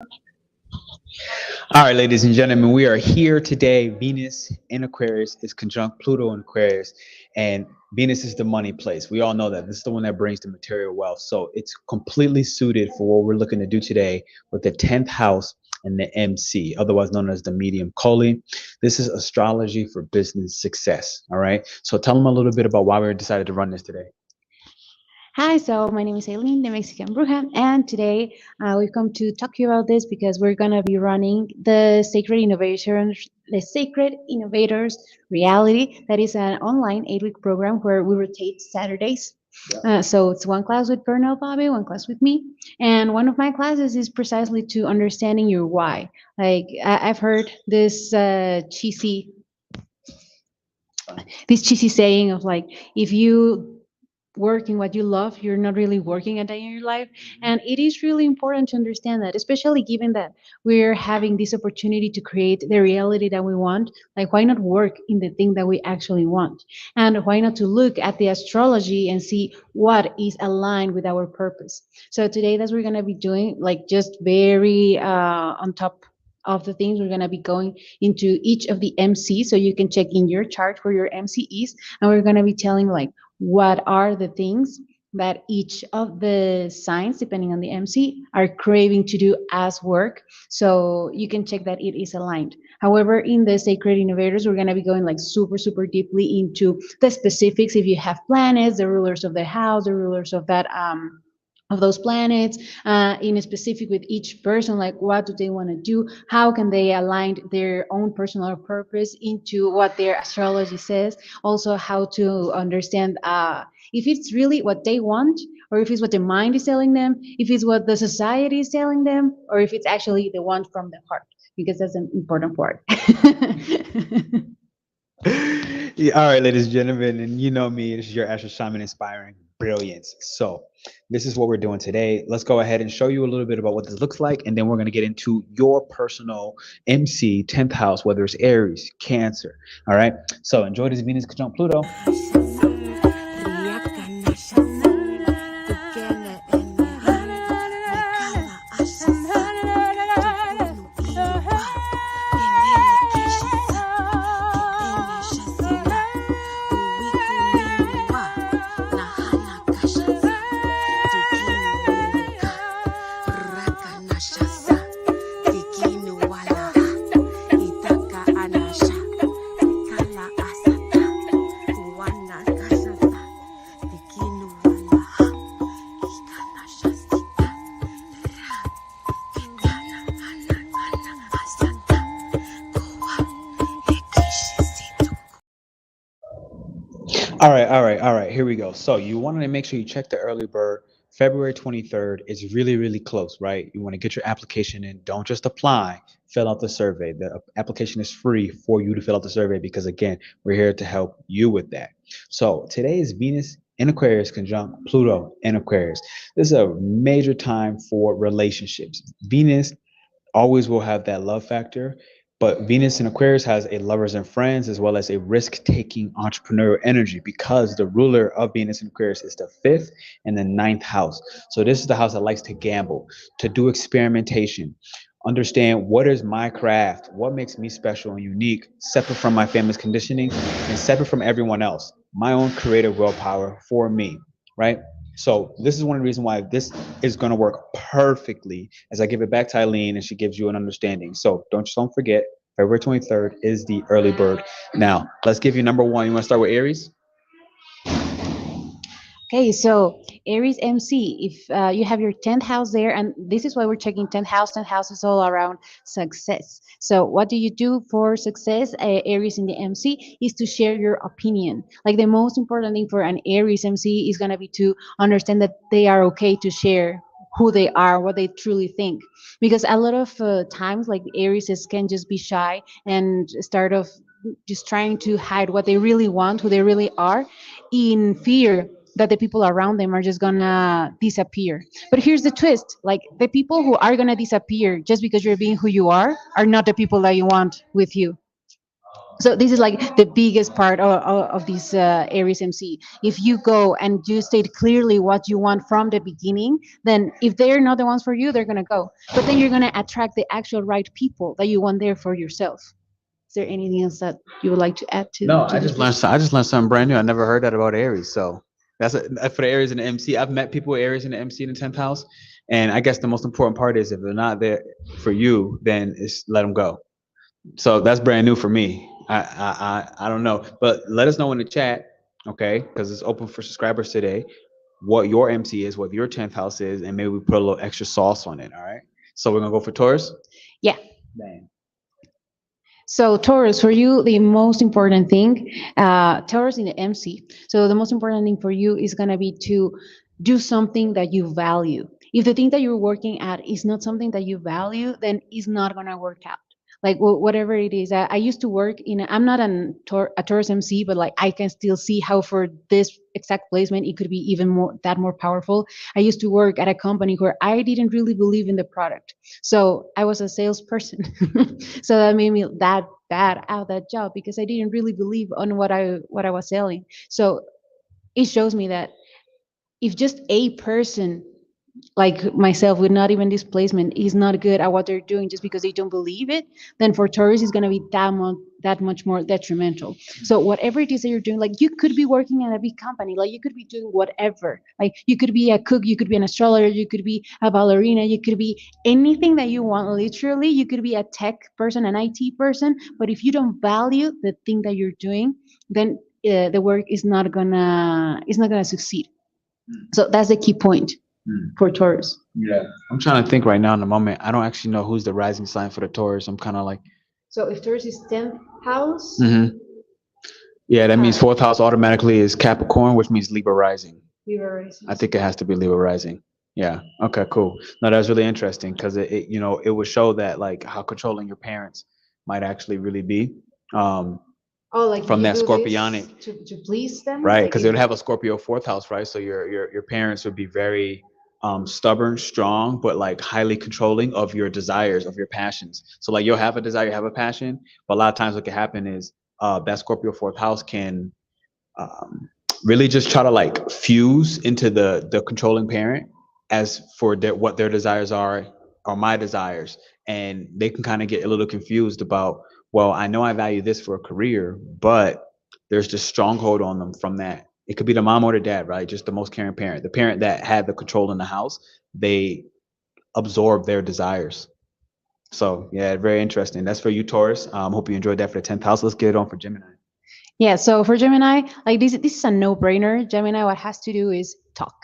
All right, ladies and gentlemen, we are here today. Venus in Aquarius is conjunct Pluto in Aquarius, and Venus is the money place. We all know that. This is the one that brings the material wealth. So it's completely suited for what we're looking to do today with the 10th house and the MC, otherwise known as the medium coeli. This is astrology for business success. All right. So tell them a little bit about why we decided to run this today. Hi, so my name is Aileen, the Mexican Bruja, and today we've come to talk to you about this because we're going to be running the Sacred Innovators Reality. That is an online 8-week program where we rotate Saturdays. So it's one class with PernellBobby, one class with me, and one of my classes is precisely to understanding your why. Like I've heard this cheesy saying of like, if you working what you love, you're not really working a day in your life. And it is really important to understand that, especially given that we're having this opportunity to create the reality that we want. Like, why not work in the thing that we actually want? And why not to look at the astrology and see what is aligned with our purpose? So today, that's what we're going to be doing, like just very on top of the things. We're going to be going into each of the MCs so you can check in your chart where your MC is, and we're going to be telling like what are the things that each of the signs, depending on the MC, are craving to do as work. So you can check that it is aligned. However, in the Sacred Innovators, we're going to be going like super, super deeply into the specifics. If you have planets, the rulers of the house, the rulers of that of those planets, in a specific with each person, like what do they want to do, how can they align their own personal purpose into what their astrology says, also how to understand if it's really what they want, or if it's what the mind is telling them, if it's what the society is telling them, or if it's actually the one from the heart, because that's an important part. Yeah, all right, ladies and gentlemen, and you know me, this is your Astro Shaman inspiring brilliance. So this is what we're doing today. Let's go ahead and show you a little bit about what this looks like, and then we're going to get into your personal MC 10th house, whether it's Aries, Cancer. All right, so enjoy this Venus conjunct Pluto. All right. Here we go. So you want to make sure you check the early bird. February 23rd is really, really close, right? You want to get your application in. Don't just apply, fill out the survey. The application is free for you to fill out the survey because, again, we're here to help you with that. So today is Venus in Aquarius conjunct Pluto in Aquarius. This is a major time for relationships. Venus always will have that love factor. But Venus in Aquarius has a lovers and friends as well as a risk-taking entrepreneurial energy because the ruler of Venus in Aquarius is the 5th and the 9th house. So this is the house that likes to gamble, to do experimentation, understand what is my craft, what makes me special and unique, separate from my family's conditioning and separate from everyone else, my own creative willpower for me, right? So this is one of the reasons why this is going to work perfectly as I give it back to Aileen and she gives you an understanding. So don't forget, February 23rd is the early bird. Now, let's give you number one. You want to start with Aries? Okay, so Aries MC, if you have your 10th house there, and this is why we're checking 10th house. 10th house is all around success. So what do you do for success? Aries in the MC is to share your opinion. Like the most important thing for an Aries MC is going to be to understand that they are okay to share who they are, what they truly think. Because a lot of times, like Aries can just be shy and start off just trying to hide what they really want, who they really are, in fear that the people around them are just gonna disappear. But here's the twist, like the people who are gonna disappear just because you're being who you are not the people that you want with you. So this is like the biggest part of this Aries MC. If you go and you state clearly what you want from the beginning, then if they're not the ones for you, they're gonna go. But then you're gonna attract the actual right people that you want there for yourself. Is there anything else that you would like to add No, to this? I just learned something brand new. I never heard that about Aries. So for the Aries and the MC. I've met people with Aries and the MC in the 10th house, and I guess the most important part is if they're not there for you, then it's let them go. So that's brand new for me. I don't know, but let us know in the chat, okay? Because it's open for subscribers today. What your MC is, what your 10th house is, and maybe we put a little extra sauce on it. All right. So we're gonna go for Taurus. Yeah. Bang. So Taurus, for you, the most important thing, Taurus in the MC. So the most important thing for you is gonna be to do something that you value. If the thing that you're working at is not something that you value, then it's not gonna work out. Like whatever it is, I used to work in. I'm not a Taurus MC, but like I can still see how for this exact placement it could be even more powerful. I used to work at a company where I didn't really believe in the product, so I was a salesperson. So that made me that bad at that job because I didn't really believe on what I was selling. So it shows me that if just a person like myself with not even displacement is not good at what they're doing just because they don't believe it, then for Taurus it's going to be that much more detrimental. So whatever it is that you're doing, like you could be working at a big company, like you could be doing whatever, like you could be a cook, you could be an astrologer, you could be a ballerina, you could be anything that you want. Literally, you could be a tech person, an IT person, but if you don't value the thing that you're doing, then the work is not gonna succeed. So that's the key point for Taurus. Yeah. I'm trying to think right now in the moment. I don't actually know who's the rising sign for the Taurus. I'm kind of like, So if Taurus is 10th house, yeah, that means fourth house automatically is Capricorn, which means Libra rising. Libra rising. I think it has to be Libra rising. Yeah. Okay, cool. No, that's really interesting because it would show that like how controlling your parents might actually really be. Like from you that do this Scorpionic, to please them, right? like Because it would have a Scorpio fourth house, right? So your parents would be very stubborn, strong, but like highly controlling of your desires, of your passions. So like you'll have a desire, you have a passion, but a lot of times what can happen is that Scorpio fourth house can really just try to like fuse into the controlling parent as for what their desires are or my desires, and they can kind of get a little confused about, well, I know I value this for a career, but there's this stronghold on them from that. It could be the mom or the dad, right? Just the most caring parent, the parent that had the control in the house. They absorb their desires. So yeah, very interesting. That's for you, Taurus. Hope you enjoyed that for the 10th house. Let's get it on for Gemini. Yeah, so for Gemini, like this is a no-brainer. Gemini, what has to do is talk.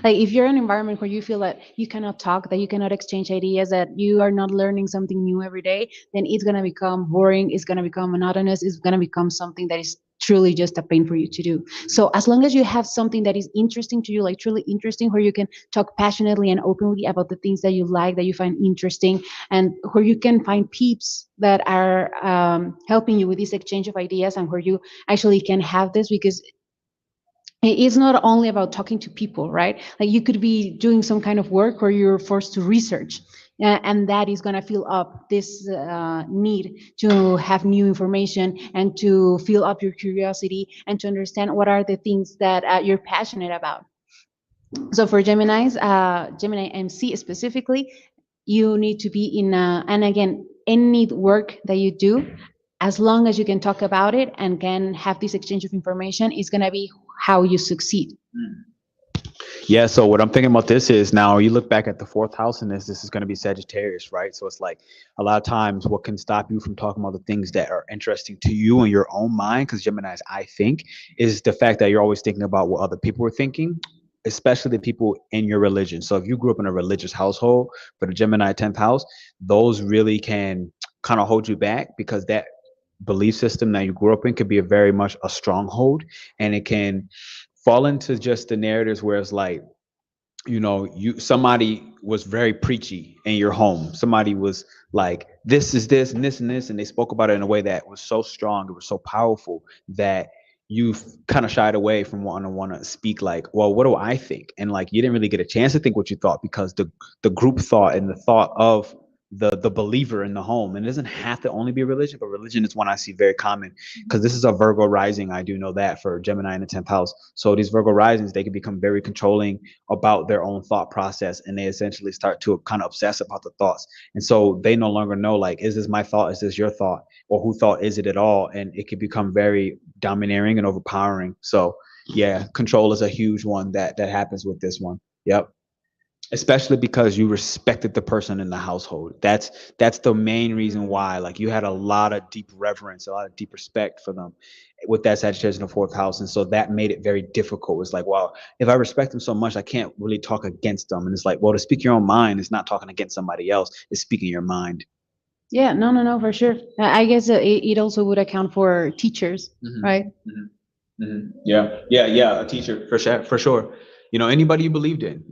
Like if you're in an environment where you feel that you cannot talk, that you cannot exchange ideas, that you are not learning something new every day, then it's gonna become boring, it's gonna become monotonous, it's gonna become something that is truly just a pain for you to do. So as long as you have something that is interesting to you, like truly interesting, where you can talk passionately and openly about the things that you like, that you find interesting, and where you can find peeps that are helping you with this exchange of ideas, and where you actually can have this, because it's not only about talking to people, right? Like you could be doing some kind of work where you're forced to research, and that is going to fill up this need to have new information and to fill up your curiosity and to understand what are the things that you're passionate about. So for Gemini's, Gemini MC specifically, you need to be in and again, any work that you do, as long as you can talk about it and can have this exchange of information, is going to be how you succeed. Yeah, so what I'm thinking about this is, now you look back at the fourth house in this is going to be Sagittarius, right? So it's like a lot of times what can stop you from talking about the things that are interesting to you in your own mind, because Gemini's, I think, is the fact that you're always thinking about what other people are thinking, especially the people in your religion. So if you grew up in a religious household, for the Gemini 10th house, those really can kind of hold you back, because that belief system that you grew up in could be a very much a stronghold, and it can fall into just the narratives where it's like, somebody was very preachy in your home. Somebody was like, this is this and this and this, and they spoke about it in a way that was so strong, it was so powerful, that you kind of shied away from want to speak like, well, what do I think? And like you didn't really get a chance to think what you thought, because the group thought and the thought of the believer in the home. And it doesn't have to only be religion, but religion is one I see very common, because this is a Virgo rising. I do know that for Gemini in the 10th house. So these Virgo risings, they can become very controlling about their own thought process, and they essentially start to kind of obsess about the thoughts. And so they no longer know, like, is this my thought? Is this your thought? Or who thought is it at all? And it can become very domineering and overpowering. So yeah, control is a huge one that happens with this one. Yep. Especially because you respected the person in the household. That's the main reason why. Like, you had a lot of deep reverence, a lot of deep respect for them with that Sagittarius in the 4th house. And so that made it very difficult. It's like, well, if I respect them so much, I can't really talk against them. And it's like, well, to speak your own mind is not talking against somebody else, it's speaking your mind. Yeah, no, no, no, for sure. I guess it also would account for teachers, right? Yeah, yeah, a teacher, for sure. Anybody you believed in,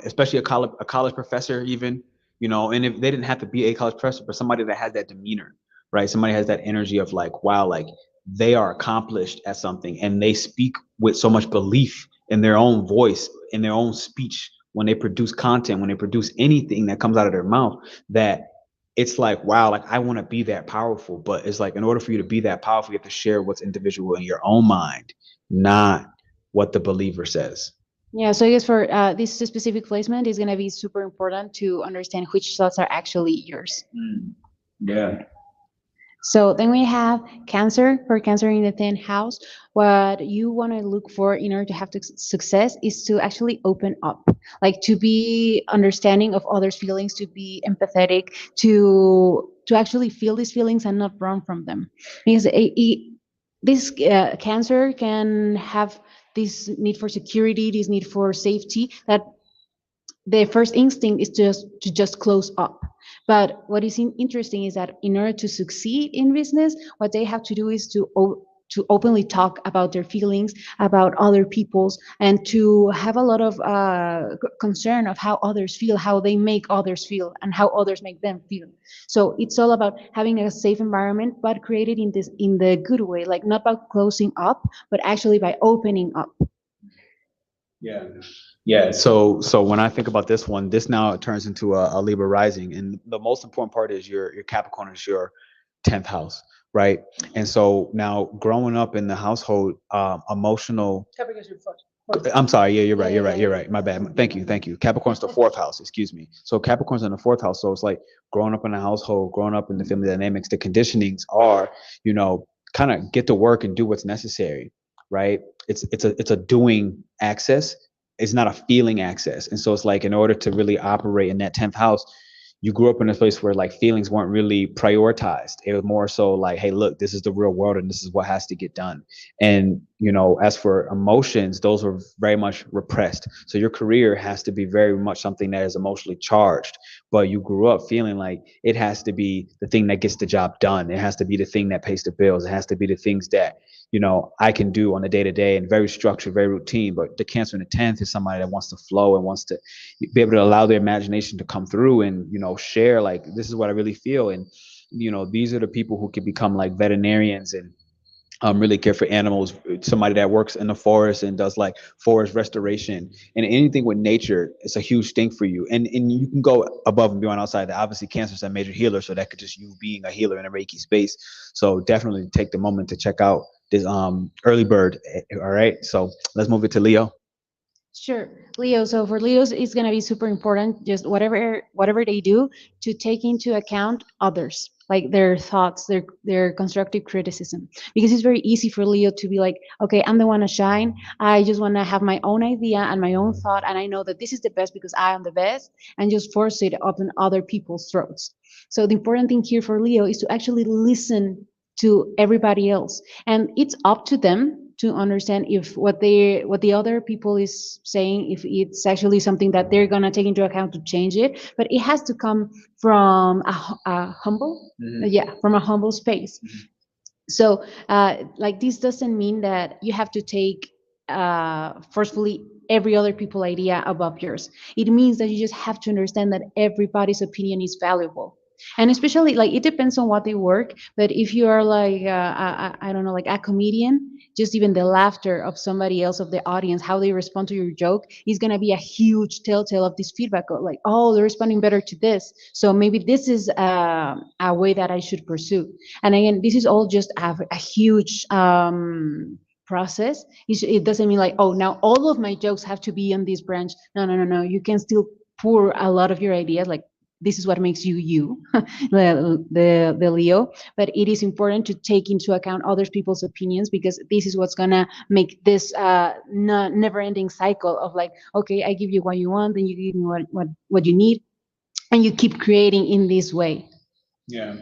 especially a college professor, even, and if they didn't have to be a college professor, but somebody that has that demeanor, right? Somebody has that energy of like, wow, like they are accomplished at something, and they speak with so much belief in their own voice, in their own speech, when they produce content, when they produce anything that comes out of their mouth, that it's like, wow, like I want to be that powerful. But it's like, in order for you to be that powerful, you have to share what's individual in your own mind, not what the believer says. Yeah, so I guess for this specific placement is going to be super important to understand which thoughts are actually yours. Yeah. So then we have Cancer. For Cancer in the 10th house, what you want to look for in order to have success is to actually open up, like to be understanding of others' feelings, to be empathetic, to actually feel these feelings and not run from them. Because this Cancer can have this need for security, this need for safety, that the first instinct is just close up. But what is interesting is that in order to succeed in business, what they have to do is to openly talk about their feelings, about other people's, and to have a lot of concern of how others feel, how they make others feel, and how others make them feel. So it's all about having a safe environment, but created in the good way, like not about closing up, but actually by opening up. Yeah. Yeah. So when I think about this one, this now turns into a Libra rising. And the most important part is your Capricorn is your 10th house, right? And so now, growing up in the household, emotional. I'm sorry. Yeah, you're right. My bad. Thank you. Capricorn's the 4th house. Excuse me. So Capricorn's in the 4th house. So it's like growing up in a household, growing up in the family dynamics. The conditionings are, kind of get to work and do what's necessary, right? It's a doing access. It's not a feeling access. And so it's like, in order to really operate in that 10th house, you grew up in a place where like feelings weren't really prioritized. It was more so like, hey, look, this is the real world and this is what has to get done. And, as for emotions, those were very much repressed. So your career has to be very much something that is emotionally charged. But you grew up feeling like it has to be the thing that gets the job done. It has to be the thing that pays the bills. It has to be the things that, I can do on a day to day, and very structured, very routine. But the Cancer in the 10th is somebody that wants to flow and wants to be able to allow their imagination to come through and, share, like, this is what I really feel. And, these are the people who can become like veterinarians and really care for animals. Somebody that works in the forest and does like forest restoration and anything with nature. It's a huge thing for you. And you can go above and beyond outside that. Obviously, Cancer's a major healer, so that could just you being a healer in a Reiki space. So definitely take the moment to check out this early bird. All right, so let's move it to Leo. Sure, Leo. So for Leos, it's gonna be super important, just whatever they do, to take into account others, like their thoughts, their constructive criticism, because it's very easy for Leo to be like, okay, I'm the one to shine. I just want to have my own idea and my own thought, and I know that this is the best because I am the best, and just force it up in other people's throats. So the important thing here for Leo is to actually listen to everybody else, and it's up to them to understand if what the other people is saying, if it's actually something that they're gonna take into account to change it. But it has to come from a humble, yeah, from a humble space. So like, this doesn't mean that you have to take forcefully every other people idea above yours. It means that you just have to understand that everybody's opinion is valuable. And especially like it depends on what they work, but if you are like I don't know, like a comedian, just even the laughter of somebody else of the audience, how they respond to your joke is going to be a huge telltale of this feedback of like, oh, they're responding better to this, so maybe this is a way that I should pursue. And again, this is all just a huge process. It doesn't mean like, oh, now all of my jokes have to be on this branch. No, no, no, no, you can still pour a lot of your ideas, like this is what makes you you, the Leo. But it is important to take into account other people's opinions, because this is what's gonna make this never-ending cycle of like, okay, I give you what you want, then you give me what you need, and you keep creating in this way. Yeah.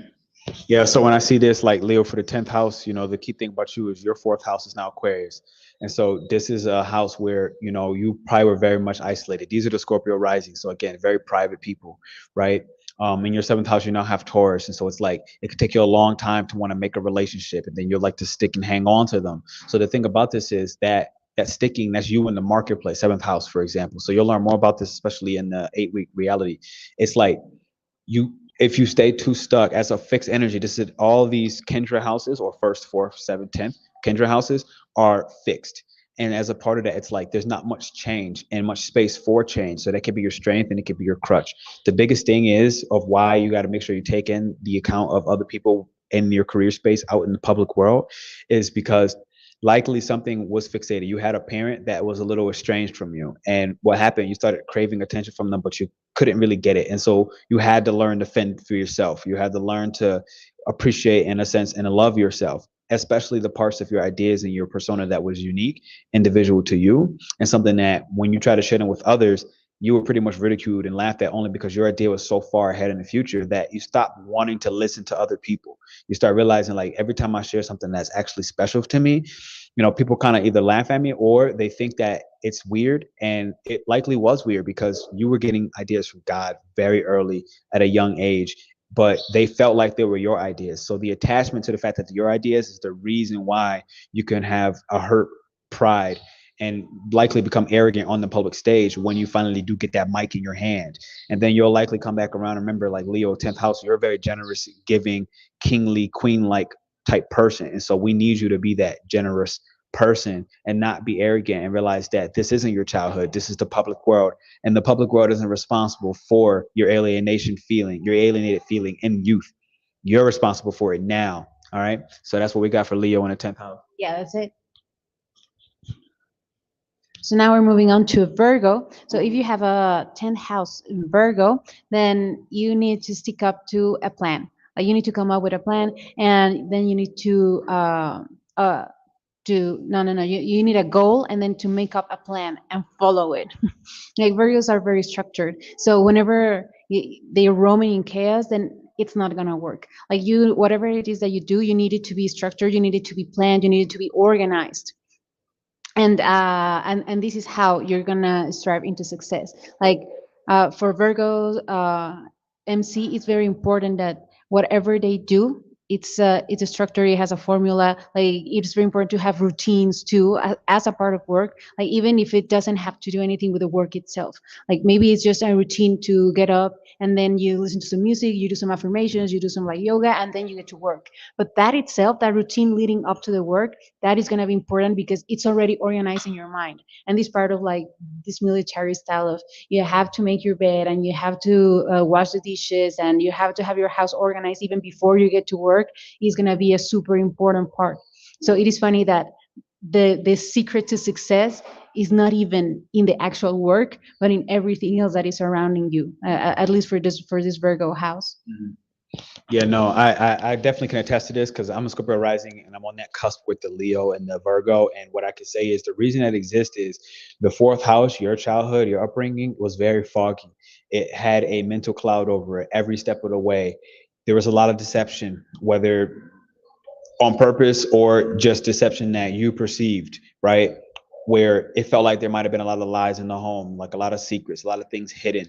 Yeah, so when I see this, like Leo for the 10th house, you know, the key thing about you is your 4th house is now Aquarius. And so this is a house where, you know, you probably were very much isolated. These are the Scorpio rising. So again, very private people, right? In your 7th house, you now have Taurus. And so it's like, it could take you a long time to want to make a relationship, and then you'll like to stick and hang on to them. So the thing about this is that sticking, that's you in the marketplace, 7th house, for example. So you'll learn more about this, especially in the 8-week reality. It's like, if you stay too stuck as a fixed energy, this is all these Kendra houses, or first, fourth, seventh, 10th Kendra houses are fixed. And as a part of that, it's like there's not much change and much space for change. So that could be your strength and it could be your crutch. The biggest thing is of why you got to make sure you take in the account of other people in your career space out in the public world is because likely something was fixated. You had a parent that was a little estranged from you. And what happened? You started craving attention from them, but you couldn't really get it. And so you had to learn to fend for yourself. You had to learn to appreciate, in a sense, and to love yourself, especially the parts of your ideas and your persona that was unique, individual to you, and something that when you try to share them with others, you were pretty much ridiculed and laughed at, only because your idea was so far ahead in the future that you stopped wanting to listen to other people. You start realizing, like, every time I share something that's actually special to me, you know, people kind of either laugh at me or they think that it's weird. And it likely was weird because you were getting ideas from God very early at a young age, but they felt like they were your ideas. So the attachment to the fact that your ideas is the reason why you can have a hurt pride and likely become arrogant on the public stage when you finally do get that mic in your hand. And then you'll likely come back around and remember, like Leo, 10th house, you're a very generous, giving, kingly, queen-like type person. And so we need you to be that generous person and not be arrogant, and realize that this isn't your childhood. This is the public world. And the public world isn't responsible for your alienation feeling, your alienated feeling in youth. You're responsible for it now. All right. So that's what we got for Leo in the 10th house. Yeah, that's it. So now we're moving on to Virgo. So if you have a 10th house in Virgo, then you need to stick up to a plan. Like you need to come up with a plan, and then you need to you need a goal, and then to make up a plan and follow it. Like Virgos are very structured. So whenever they're roaming in chaos, then it's not gonna work. Like you, whatever it is that you do, you need it to be structured, you need it to be planned, you need it to be organized. And this is how you're gonna strive into success. Like for Virgos MC, it's very important that whatever they do, it's a structure, it has a formula. Like it's very important to have routines too, as a part of work, like even if it doesn't have to do anything with the work itself. Like maybe it's just a routine to get up and then you listen to some music, you do some affirmations, you do some like yoga, and then you get to work. But that itself, that routine leading up to the work, that is going to be important because it's already organized in your mind. And this part of like this military style of you have to make your bed, and you have to wash the dishes, and you have to have your house organized even before you get to work, is going to be a super important part. So it is funny that the secret to success is not even in the actual work, but in everything else that is surrounding you. At least for this Virgo house. Mm-hmm. Yeah, no, I definitely can attest to this because I'm a Scorpio rising and I'm on that cusp with the Leo and the Virgo. And what I can say is the reason that exists is the 4th house, your childhood, your upbringing was very foggy. It had a mental cloud over it every step of the way. There was a lot of deception, whether on purpose or just deception that you perceived, right? Where it felt like there might have been a lot of lies in the home, like a lot of secrets, a lot of things hidden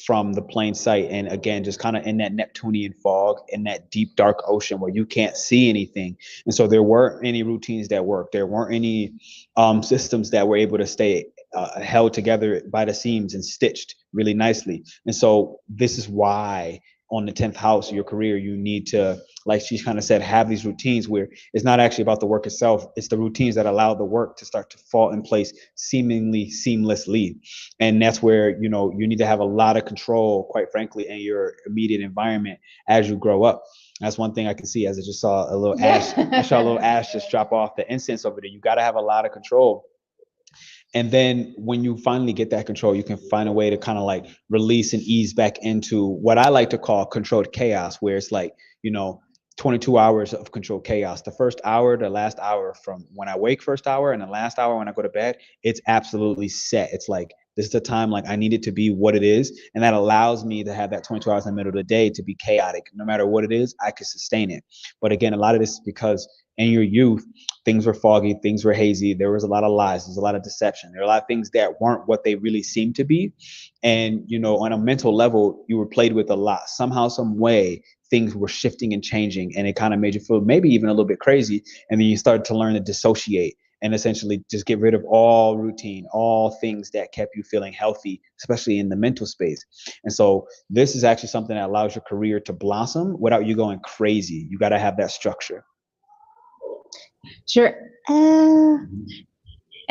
from the plain sight. And again, just kind of in that Neptunian fog, in that deep, dark ocean where you can't see anything. And so there weren't any routines that worked. There weren't any systems that were able to stay held together by the seams and stitched really nicely. And so this is why on the 10th house, your career, you need to, like she kind of said, have these routines where it's not actually about the work itself. It's the routines that allow the work to start to fall in place seemingly seamlessly. And that's where, you know, you need to have a lot of control, quite frankly, in your immediate environment as you grow up. That's one thing I can see, as I just saw a little ash. I saw a little ash just drop off the incense over there. You got to have a lot of control. And then when you finally get that control, you can find a way to kind of like release and ease back into what I like to call controlled chaos, where it's like, you know, 22 hours of controlled chaos. The first hour, the last hour, from when I wake, first hour, and the last hour when I go to bed, it's absolutely set. It's like, this is the time, like, I need it to be what it is. And that allows me to have that 22 hours in the middle of the day to be chaotic. No matter what it is, I can sustain it. But again, a lot of this is because in your youth, things were foggy, things were hazy. There was a lot of lies. There's a lot of deception. There are a lot of things that weren't what they really seemed to be. And, you know, on a mental level, you were played with a lot. Somehow, some way, things were shifting and changing, and it kind of made you feel maybe even a little bit crazy. And then you started to learn to dissociate and essentially just get rid of all routine, all things that kept you feeling healthy, especially in the mental space. And so this is actually something that allows your career to blossom without you going crazy. You got to have that structure. Sure.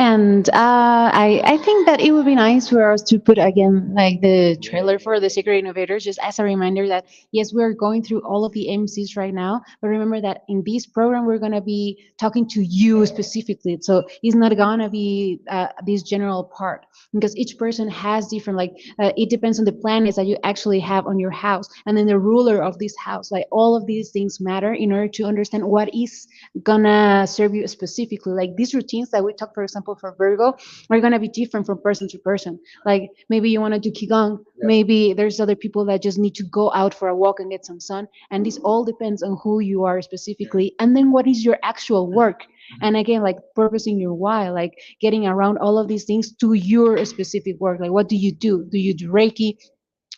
And I think that it would be nice for us to put again like the trailer for the Secret Innovators, just as a reminder that yes, we're going through all of the MCs right now, but remember that in this program we're gonna be talking to you specifically. So it's not gonna be this general part, because each person has different, like it depends on the planets that you actually have on your house, and then the ruler of this house. Like all of these things matter in order to understand what is gonna serve you specifically. Like these routines that we talk, for example, for Virgo, are gonna be different from person to person. Like maybe you want to do qigong, maybe there's other people that just need to go out for a walk and get some sun, and this all depends on who you are specifically, and then what is your actual work. And again, like purposing your why, like getting around all of these things to your specific work. Like what do you do? Do you do Reiki?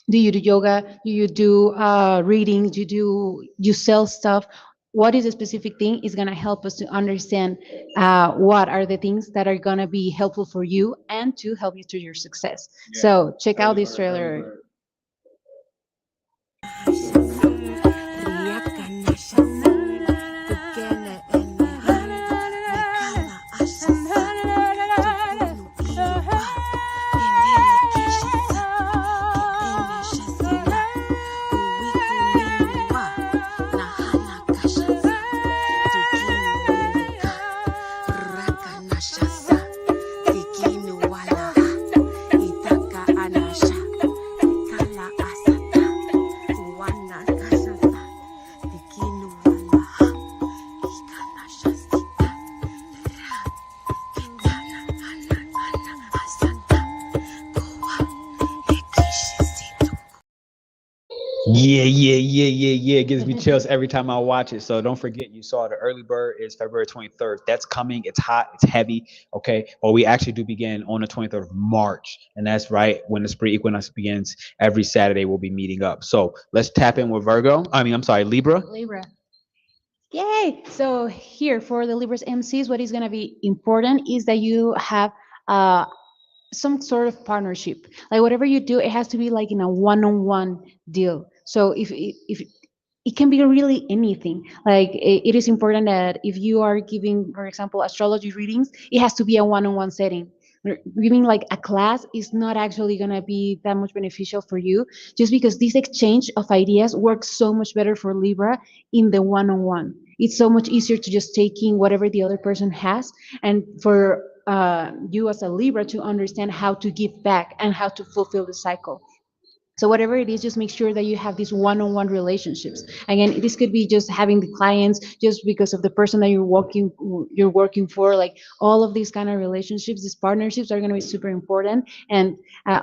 Do you do yoga? Do you do readings? Do you sell stuff? What is a specific thing is going to help us to understand what are the things that are going to be helpful for you and to help you to your success. So check out this trailer. Yeah. It gives me chills every time I watch it. So don't forget, you saw the early bird is February 23rd. That's coming. It's hot. It's heavy. Okay. Well, we actually do begin on the 23rd of March. And that's right when the spring equinox begins. Every Saturday we'll be meeting up. So let's tap in with Virgo. Libra. Libra. Yay! So here for the Libra's MCs, what is going to be important is that you have some sort of partnership. Like whatever you do, it has to be like in a one-on-one deal. So if it can be really anything. Like it is important that if you are giving, for example, astrology readings, it has to be a one-on-one setting. Giving like a class is not actually going to be that much beneficial for you, just because this exchange of ideas works so much better for Libra in the one-on-one. It's so much easier to just take in whatever the other person has, and for you as a Libra to understand how to give back and how to fulfill the cycle. So whatever it is, just make sure that you have these one-on-one relationships. Again, this could be just having the clients just because of the person that you're working for. Like all of these kind of relationships, these partnerships are going to be super important. And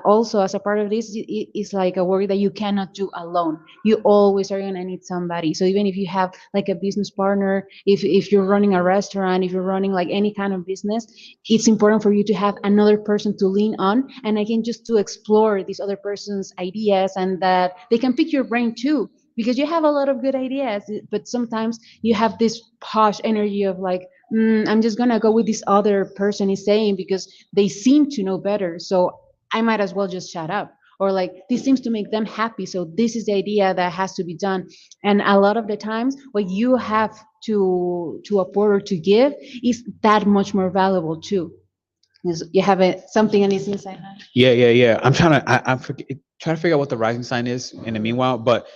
also as a part of this, it's like a work that you cannot do alone. You always are going to need somebody. So even if you have like a business partner, if you're running a restaurant, if you're running like any kind of business, it's important for you to have another person to lean on, and again, just to explore this other person's ideas, and that they can pick your brain too, because you have a lot of good ideas, but sometimes you have this posh energy of like, I'm just gonna go with this other person is saying because they seem to know better, so I might as well just shut up. or like this seems to make them happy, so this is the idea that has to be done. And a lot of the times what you have to afford or to give is that much more valuable too. You have something on his inside. Yeah. I'm trying to figure out what the rising sign is in the meanwhile, but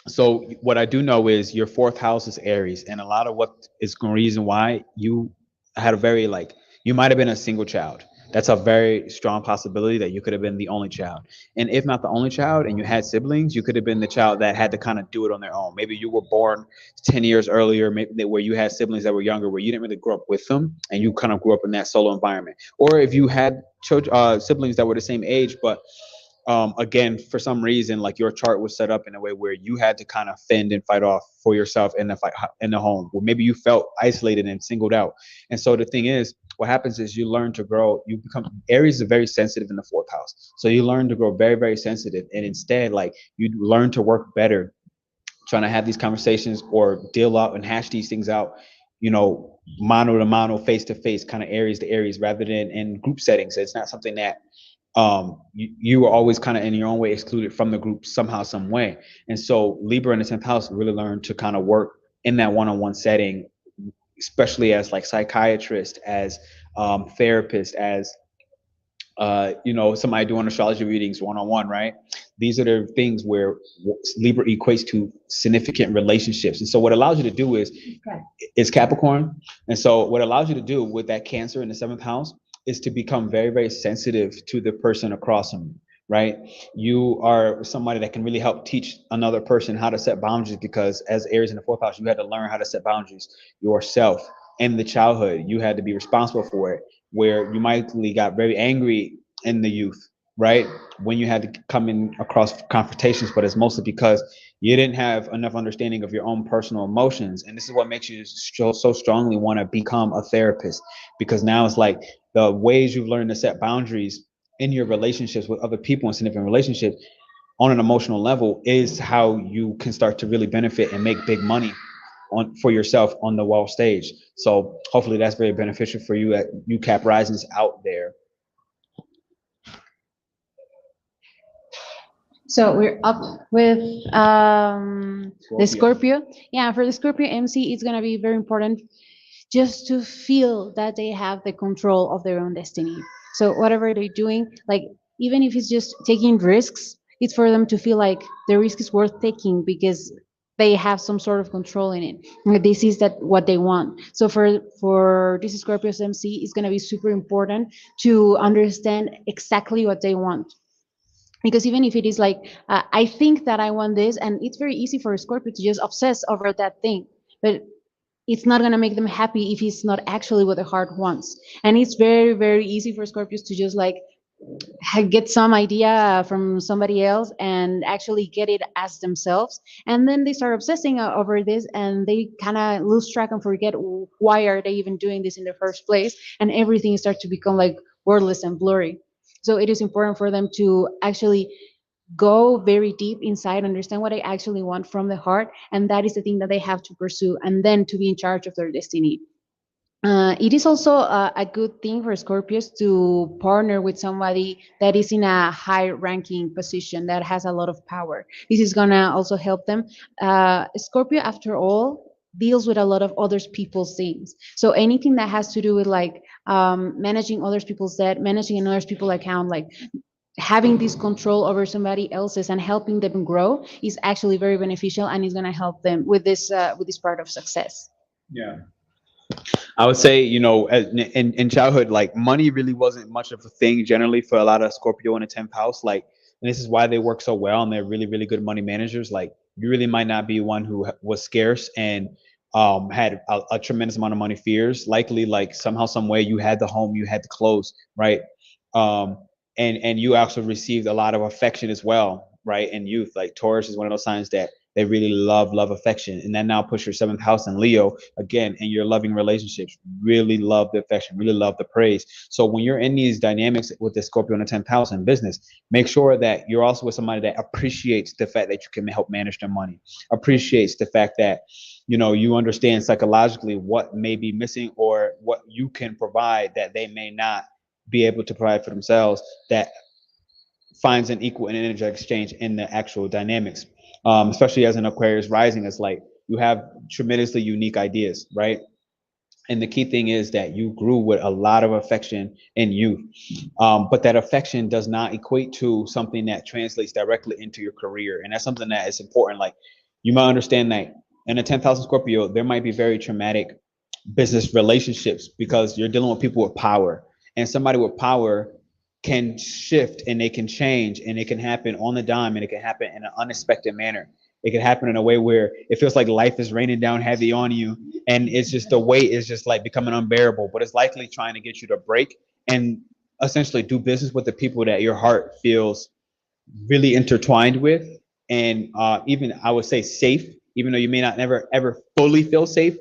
so what I do know is your fourth house is Aries, and a lot of what is the reason why you had a very like you might have been a single child. That's a very strong possibility that you could have been the only child. And if not the only child and you had siblings, you could have been the child that had to kind of do it on their own. Maybe you were born 10 years earlier, maybe where you had siblings that were younger, where you didn't really grow up with them and you kind of grew up in that solo environment. Or if you had children, siblings that were the same age, but again, for some reason, like your chart was set up in a way where you had to kind of fend and fight off for yourself in the fight in the home, where maybe you felt isolated and singled out. And so the thing is, what happens is you learn to grow. You become Aries is very sensitive in the fourth house, so you learn to grow very, very sensitive, and instead, like you learn to work better, trying to have these conversations or deal out and hash these things out, mano to mano, face to face, kind of Aries to Aries, rather than in group settings. It's not something that you were always kind of in your own way excluded from the group somehow, some way. And so Libra in the 10th house really learned to kind of work in that one-on-one setting, especially as like psychiatrist, as therapist, as somebody doing astrology readings one-on-one, right? These are the things where Libra equates to significant relationships. And so what allows you to do is Capricorn. And so what allows you to do with that Cancer in the 7th house is to become very, very sensitive to the person across from you, right? You are somebody that can really help teach another person how to set boundaries, because as Aries in the 4th house, you had to learn how to set boundaries yourself. In the childhood, you had to be responsible for it, where you mightly got very angry in the youth, right? When you had to come in across confrontations, but it's mostly because you didn't have enough understanding of your own personal emotions. And this is what makes you so strongly want to become a therapist, because now it's like the ways you've learned to set boundaries in your relationships with other people and significant relationships on an emotional level is how you can start to really benefit and make big money for yourself on the world stage. So hopefully that's very beneficial for you at you Cap Risings out there. So we're up with the Scorpio. Yeah, for the Scorpio MC, it's gonna be very important just to feel that they have the control of their own destiny. So whatever they're doing, like even if it's just taking risks, it's for them to feel like the risk is worth taking because they have some sort of control in it. And this is that what they want. So for this Scorpio's MC, it's gonna be super important to understand exactly what they want. Because even if it is like, I think that I want this, and it's very easy for a Scorpio to just obsess over that thing, but it's not going to make them happy if it's not actually what the heart wants. And it's very, very easy for Scorpios to just like get some idea from somebody else and actually get it as themselves. And then they start obsessing over this, and they kind of lose track and forget why are they even doing this in the first place. And everything starts to become like wordless and blurry. So it is important for them to actually go very deep inside, understand what I actually want from the heart, and that is the thing that they have to pursue, and then to be in charge of their destiny. It is also a good thing for Scorpios to partner with somebody that is in a high ranking position that has a lot of power. This is gonna also help them. Scorpio, after all, deals with a lot of other people's things. So anything that has to do with like managing other people's debt, managing another people's account, like having this control over somebody else's and helping them grow is actually very beneficial, and is going to help them with this part of success. Yeah, I would say, in childhood, like money really wasn't much of a thing generally for a lot of Scorpio in the 10th house. Like, and this is why they work so well and they're really, really good money managers. Like, you really might not be one who was scarce and had a tremendous amount of money fears. Likely, like somehow, some way, you had the home, you had the clothes, right? Um, and you also received a lot of affection as well, right? In youth, like Taurus is one of those signs that they really love affection, and that now puts your 7th house in Leo again, in your loving relationships. Really love the affection, really love the praise. So when you're in these dynamics with the Scorpio in the 10th house in business, make sure that you're also with somebody that appreciates the fact that you can help manage their money, appreciates the fact that you understand psychologically what may be missing or what you can provide that they may not be able to provide for themselves, that finds an equal and energetic exchange in the actual dynamics. Especially as an Aquarius rising, it's like you have tremendously unique ideas, right? And the key thing is that you grew with a lot of affection in youth. But that affection does not equate to something that translates directly into your career. And that's something that is important. Like, you might understand that in a 10,000 Scorpio, there might be very traumatic business relationships because you're dealing with people with power. And somebody with power can shift and they can change, and it can happen on the dime, and it can happen in an unexpected manner. It can happen in a way where it feels like life is raining down heavy on you, and it's just the weight is just like becoming unbearable. But it's likely trying to get you to break and essentially do business with the people that your heart feels really intertwined with, and even I would say safe, even though you may not never ever fully feel safe,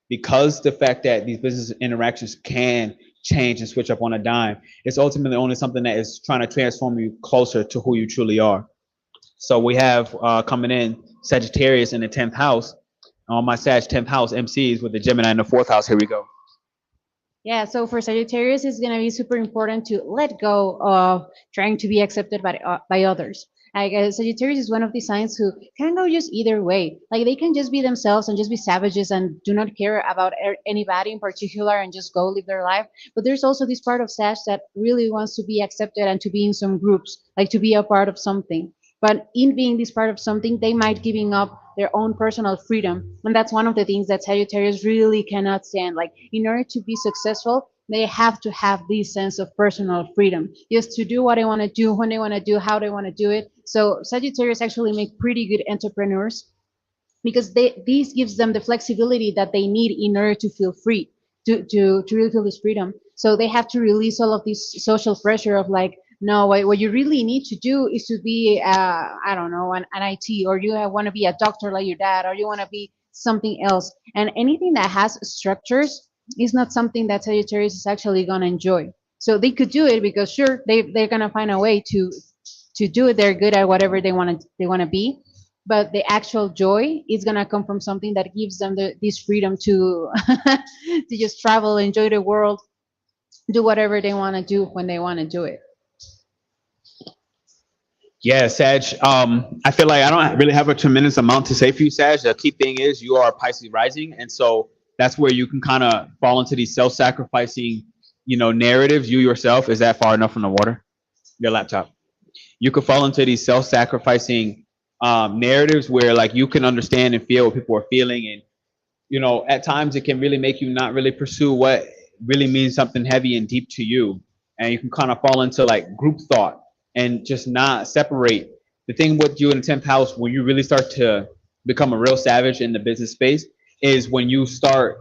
because the fact that these business interactions can change and switch up on a dime. It's ultimately only something that is trying to transform you closer to who you truly are. So we have coming in Sagittarius in the 10th house. All my Sag 10th house MCs with the Gemini in the 4th house. Here we go. Yeah, so for Sagittarius, it's gonna be super important to let go of trying to be accepted by others. Like Sagittarius is one of the signs who can go just either way. Like they can just be themselves and just be savages and do not care about anybody in particular and just go live their life. But there's also this part of Sag that really wants to be accepted and to be in some groups, like to be a part of something. But in being this part of something, they might giving up their own personal freedom. And that's one of the things that Sagittarius really cannot stand. Like in order to be successful, they have to have this sense of personal freedom, just to do what they want to do, when they want to do, how they want to do it. So Sagittarius actually make pretty good entrepreneurs because this gives them the flexibility that they need in order to feel free, to really feel this freedom. So they have to release all of this social pressure of like, no, what you really need to do is to be, I don't know, an IT, or you want to be a doctor like your dad, or you want to be something else. And anything that has structures is not something that Sagittarius is actually going to enjoy. So they could do it because sure, they're going to find a way to do it. They're good at whatever they want to be. But the actual joy is going to come from something that gives them this freedom to to just travel, enjoy the world, do whatever they want to do when they want to do it. Yeah, Sag. I feel like I don't really have a tremendous amount to say for you, Sag. The key thing is you are Pisces rising, and so that's where you can kind of fall into these self-sacrificing, narratives. You yourself, is that far enough from the water? Your laptop. You could fall into these self-sacrificing narratives where, like, you can understand and feel what people are feeling, and at times it can really make you not really pursue what really means something heavy and deep to you, and you can kind of fall into like group thought and just not separate. The thing with you in the 10th house, when you really start to become a real savage in the business space, is when you start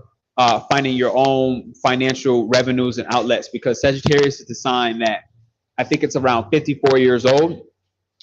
finding your own financial revenues and outlets, because Sagittarius is the sign that I think it's around 54 years old,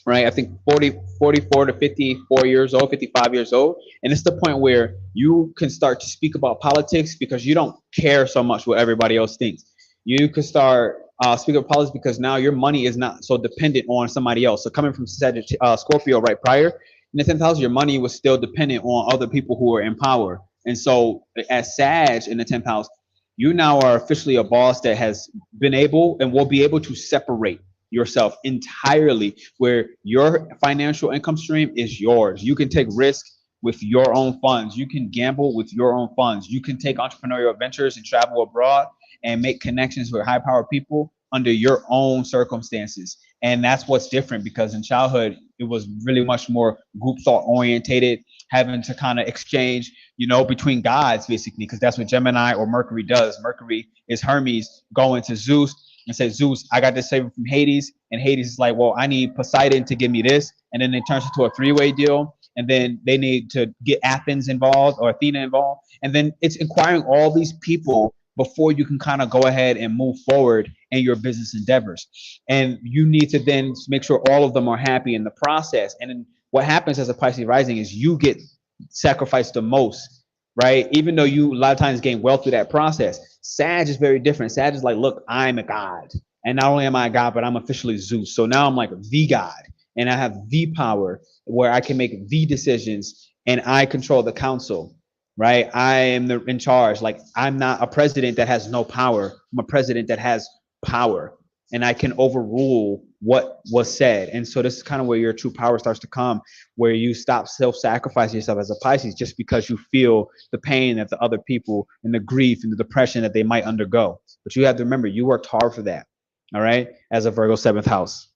right? I think 44 to 54 years old, 55 years old. And it's the point where you can start to speak about politics because you don't care so much what everybody else thinks. You can start speaking of politics because now your money is not so dependent on somebody else. So coming from Scorpio right prior, in the 10th house, your money was still dependent on other people who are in power. And so as Sag in the 10th house, you now are officially a boss that has been able and will be able to separate yourself entirely, where your financial income stream is yours. You can take risk with your own funds. You can gamble with your own funds. You can take entrepreneurial ventures and travel abroad and make connections with high power people under your own circumstances. And that's what's different, because in childhood, it was really much more group thought orientated, having to kind of exchange, between gods, basically, because that's what Gemini or Mercury does. Mercury is Hermes going to Zeus and say, Zeus, I got this favor from Hades. And Hades is like, well, I need Poseidon to give me this. And then it turns into a three-way deal. And then they need to get Athens involved or Athena involved. And then it's inquiring all these people before you can kind of go ahead and move forward in your business endeavors. And you need to then make sure all of them are happy in the process. And then what happens as a Pisces rising is you get sacrificed the most, right? Even though you a lot of times gain wealth through that process. Sag is very different. Sag is like, look, I'm a god. And not only am I a god, but I'm officially Zeus. So now I'm like the god. And I have the power where I can make the decisions and I control the council. Right? I am in charge. Like, I'm not a president that has no power. I'm a president that has power, and I can overrule what was said. And so this is kind of where your true power starts to come, where you stop self-sacrificing yourself as a Pisces just because you feel the pain that the other people and the grief and the depression that they might undergo. But you have to remember, you worked hard for that. All right, as a Virgo 7th house.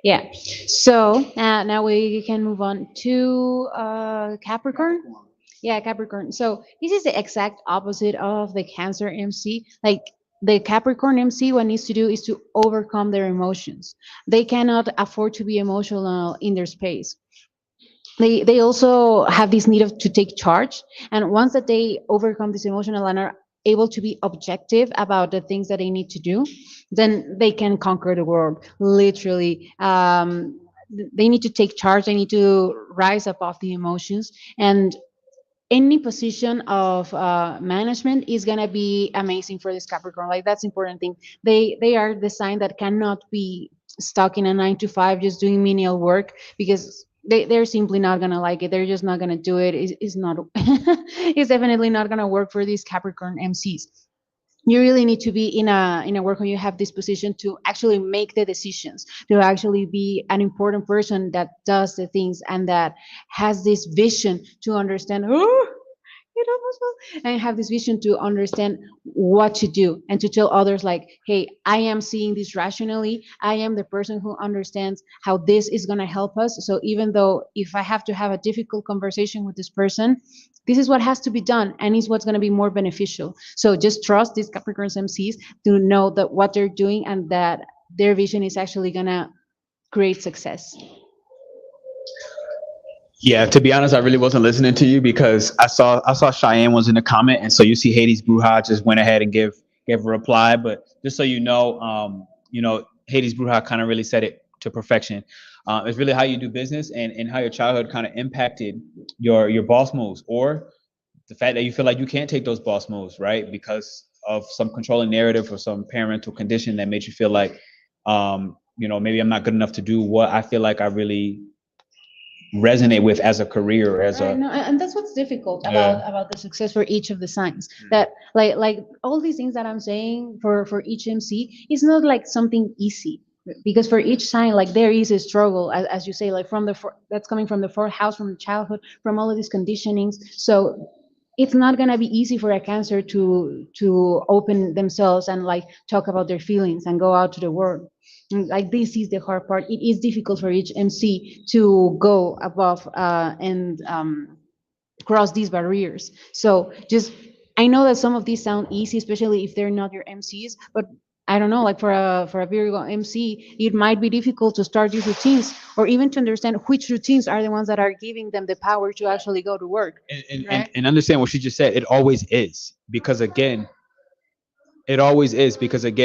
Yeah. So now we can move on to Capricorn. Yeah, Capricorn. So this is the exact opposite of the Cancer MC. Like the Capricorn MC, what needs to do is to overcome their emotions. They cannot afford to be emotional in their space. They also have this need of to take charge, and once that they overcome this emotional and are able to be objective about the things that they need to do, then they can conquer the world, literally. They need to take charge, they need to rise above the emotions, and any position of management is gonna be amazing for this Capricorn. Like that's important thing. They are the sign that cannot be stuck in a 9 to 5 just doing menial work, because they're simply not gonna like it. They're just not gonna do it. It's not. It's definitely not gonna work for these Capricorn MCs. You really need to be in a work when you have this position to actually make the decisions, to actually be an important person that does the things and that has this vision to understand, oh, it almost fell, and have this vision to understand what to do and to tell others like, hey, I am seeing this rationally. I am the person who understands how this is going to help us. So even though if I have to have a difficult conversation with this person, this is what has to be done and is what's going to be more beneficial. So just trust these Capricorn MCs to know that what they're doing and that their vision is actually going to create success. Yeah, to be honest, I really wasn't listening to you because I saw Cheyenne was in the comment, and so you see Hades Bruja just went ahead and gave a reply. But just so you know, Hades Bruja kind of really said it to perfection. It's really how you do business and how your childhood kind of impacted your boss moves, or the fact that you feel like you can't take those boss moves, right? Because of some controlling narrative or some parental condition that made you feel like, maybe I'm not good enough to do what I feel like I really resonate with as a career, as I a know, and that's what's difficult Yeah. about the success for each of the signs. That like all these things that I'm saying for each MC is not like something easy, because for each sign, like there is a struggle, as you say, like from that's coming from the fourth house, from the childhood, from all of these conditionings. So it's not gonna be easy for a Cancer to open themselves and like talk about their feelings and go out to the world. Like this is the hard part. It is difficult for each MC to go above and cross these barriers. So just I know that some of these sound easy, especially if they're not your MCs, but I don't know, like for a Virgo MC, it might be difficult to start these routines or even to understand which routines are the ones that are giving them the power to actually go to work. and understand what she just said. It always is, because again,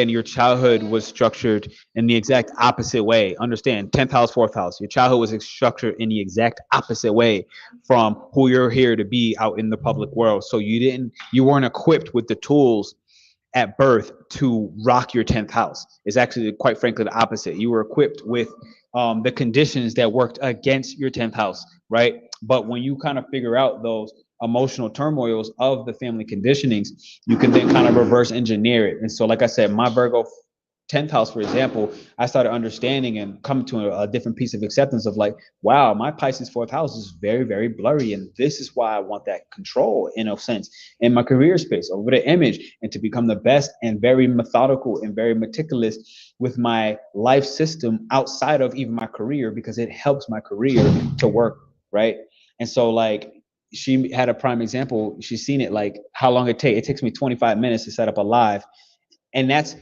your childhood was structured in the exact opposite way. Understand, 10th house, 4th house, your childhood was structured in the exact opposite way from who you're here to be out in the public world. So you weren't equipped with the tools at birth to rock your 10th house. It's actually, quite frankly, the opposite. You were equipped with the conditions that worked against your 10th house, right? But when you kind of figure out those emotional turmoils of the family conditionings, you can then kind of reverse engineer it. And so, like I said, my Virgo 10th house, for example, I started understanding and coming to a different piece of acceptance of like, wow, my Pisces 4th house is very, very blurry. And this is why I want that control, in a sense, in my career space over the image, and to become the best and very methodical and very meticulous with my life system outside of even my career, because it helps my career to work, right? And so, like, she had a prime example. She's seen it, like how long it takes me 25 minutes to set up a live. And that's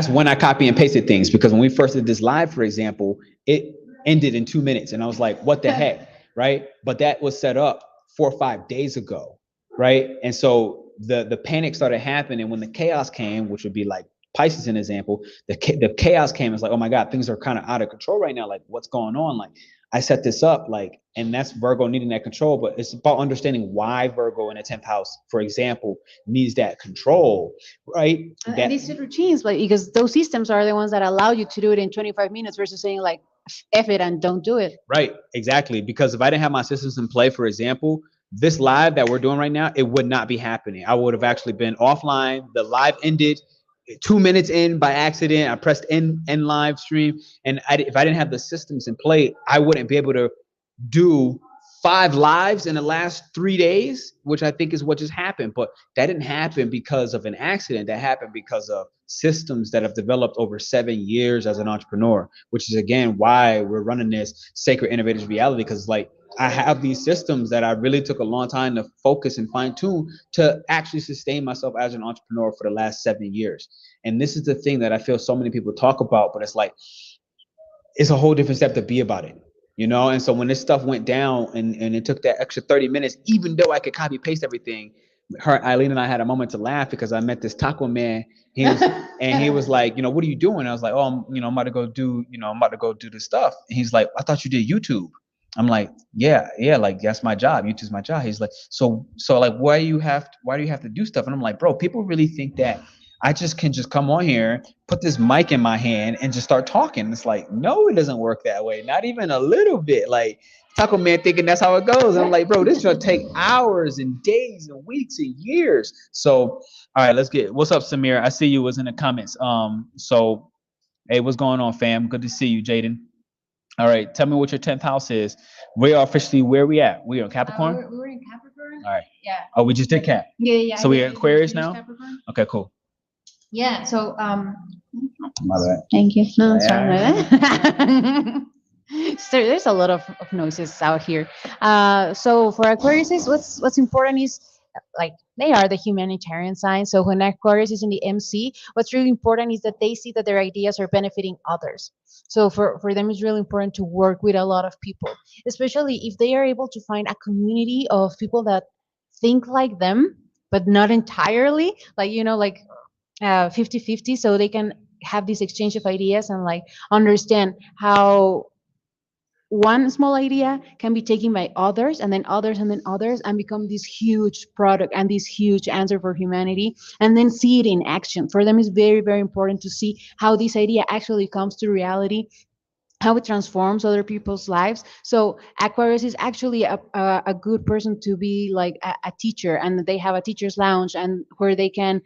when I copy and pasted things, because when we first did this live, for example, it ended in 2 minutes. And I was like, what the heck, right? But that was set up 4 or 5 days ago, right? And so the panic started happening when the chaos came, which would be like Pisces, an example. The chaos came. It's like, oh my God, things are kind of out of control right now. Like, what's going on? Like, I set this up, like, and that's Virgo needing that control. But it's about understanding why Virgo in the 10th house, for example, needs that control, right? And these routines, like, because those systems are the ones that allow you to do it in 25 minutes versus saying like, F it and don't do it. Right, exactly. Because if I didn't have my systems in play, for example, this live that we're doing right now, it would not be happening. I would have actually been offline. The live ended 2 minutes in by accident, I pressed end live stream, and if I didn't have the systems in play, I wouldn't be able to do 5 lives in the last 3 days, which I think is what just happened. But that didn't happen because of an accident. That happened because of systems that have developed over 7 years as an entrepreneur, which is again why we're running this Sacred Innovators reality, because like I have these systems that I really took a long time to focus and fine tune to actually sustain myself as an entrepreneur for the last 7 years. And this is the thing that I feel so many people talk about, but it's like, it's a whole different step to be about it, you know? And so when this stuff went down and it took that extra 30 minutes, even though I could copy paste everything, Aileen and I had a moment to laugh because I met this taco man. He was like, you know, what are you doing? I was like, oh, I'm about to go do, I'm about to go do this stuff. And he's like, I thought you did YouTube. I'm like, yeah, like that's my job. YouTube's my job. He's like, so like, why do you have to do stuff? And I'm like, bro, people really think that I can come on here, put this mic in my hand and just start talking. It's like, no, it doesn't work that way. Not even a little bit. Like Taco Man thinking that's how it goes. And I'm like, bro, this should take hours and days and weeks and years. So, all right, what's up, Samir? I see you was in the comments. So, hey, what's going on, fam? Good to see you, Jaden. All right, tell me what your 10th house is. We are officially where we at? We are in Capricorn? We were in Capricorn. All right. Yeah. Oh, we just did Cap. Yeah. So we're Aquarius now? Capricorn. Okay, cool. Yeah, so My bad. thank you. No, it's fine. So there's a lot of noises out here. So for Aquarius, what's important is like they are the humanitarian sign. So when Aquarius is in the MC, what's really important is that they see that their ideas are benefiting others. So for them, it's really important to work with a lot of people, especially if they are able to find a community of people that think like them, but not entirely. Like 50-50, so they can have this exchange of ideas and like understand how one small idea can be taken by others and then others and then others and become this huge product and this huge answer for humanity, and then see it in action. For them, it's very, very important to see how this idea actually comes to reality, how it transforms other people's lives. So Aquarius is actually a good person to be like a teacher, and they have a teacher's lounge and where they can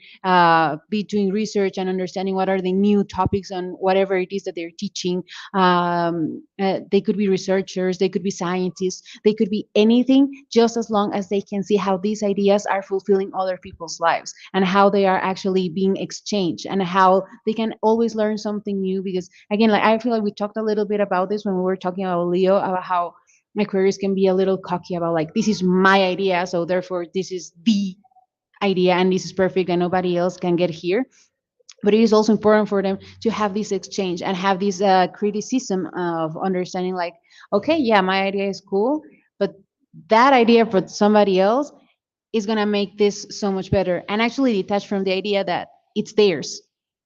be doing research and understanding what are the new topics on whatever it is that they're teaching. They could be researchers, they could be scientists, they could be anything, just as long as they can see how these ideas are fulfilling other people's lives and how they are actually being exchanged and how they can always learn something new. Because again, like I feel like we talked a little bit about this when we were talking about Leo, about how Aquarius can be a little cocky about like, this is my idea, so therefore this is the idea and this is perfect and nobody else can get here. But it is also important for them to have this exchange and have this criticism of understanding like, okay, yeah, my idea is cool, but that idea for somebody else is going to make this so much better, and actually detach from the idea that it's theirs,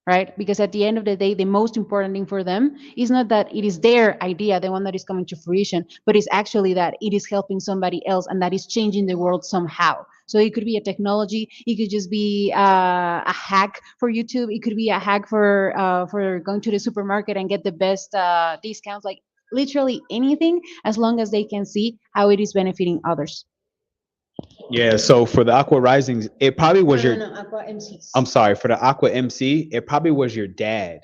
right? Because at the end of the day, the most important thing for them is not that it is their idea, the one that is coming to fruition, but it's actually that it is helping somebody else and that is changing the world somehow. So it could be a technology, it could just be a hack for YouTube, it could be a hack for going to the supermarket and get the best discounts, like literally anything, as long as they can see how it is benefiting others. Yeah, so for the Aqua Risings, it probably was Aqua MCs. I'm sorry, for the Aqua MC, it probably was your dad